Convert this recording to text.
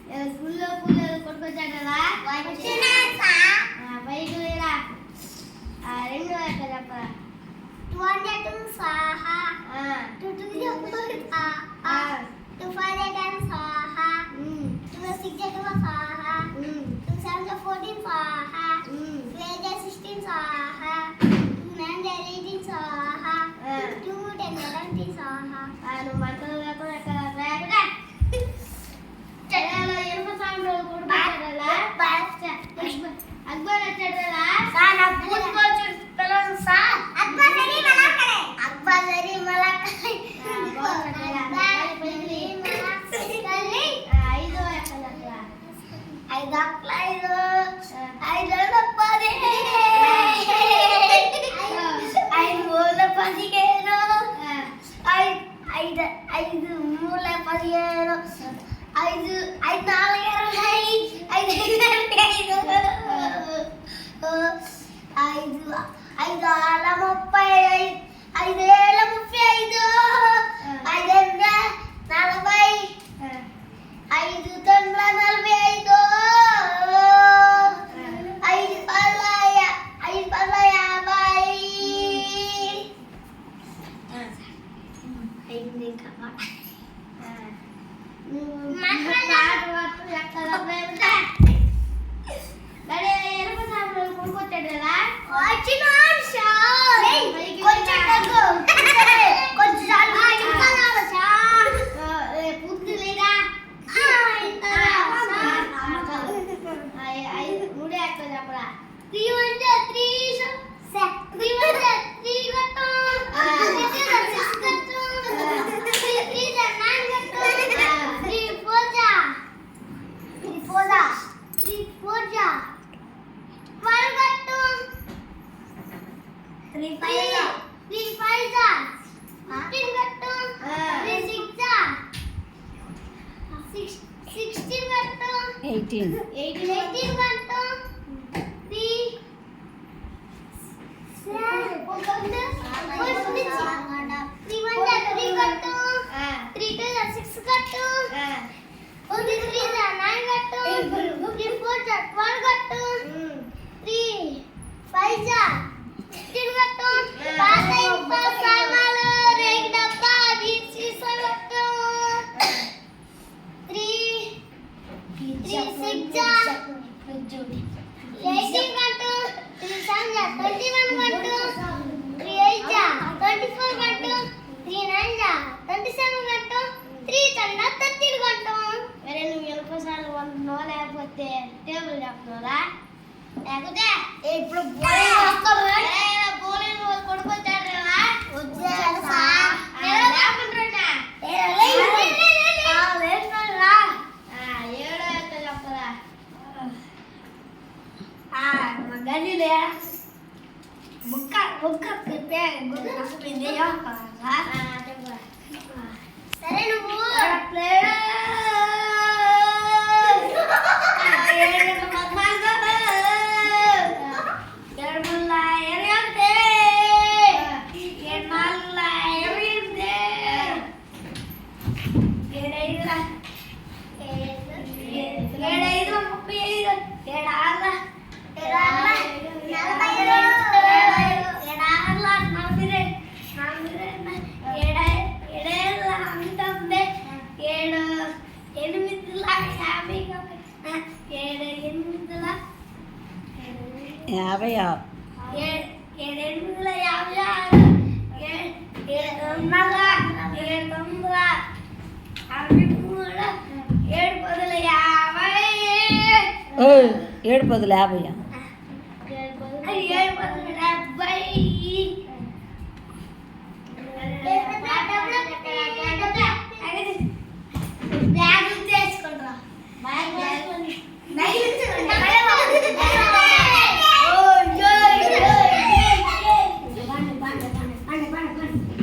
స్కూల్లో కొట్టుకొచ్చాడరా బయట లేరా రెండు చెప్పరా 200 saha 2 to the 2 5 saha 2 6 saha 2 7 14 saha 2 8 16 saha 2 9 18 saha 2 10 11 saha నువ్వు మంటలు లేకుండా ఎరుపు సాంగ్ కొడుకురా అక్బర్ వచ్చాడరా సార్ పూసుకోవచ్చు పిల్లలు సార్ అక్బర్ సరి మలకరే అక్బర్ సరి మలకరే ఐదో ఎక్కడ ఐదు ఐదు పది ఐదు మూల 15 ఐదు మూల 15 ఐదు ఐదు 4 ఐదు ఐదు ఐదు ఆల 30 ఐదు ఏళ్ళ 35 ఐదు 40 ఐదు తొమ్మిది 45 ఐదు పళ్ళ 50 అయింది కదా ఎరుపు సాంగ్ కొడుకొచ్చాడు కదా మూడే ఎక్కడ చెప్పరా 1 లేకపోతే టేబుల్ చెప్తున్నారా లేకపోతే ఇప్పుడు బోలింగ్ కొడుకొచ్చాడు కదా ఏడో చెప్పరా గదిలే ముక్క ముక్క సరే నువ్వు యాభై ఏడు 10 50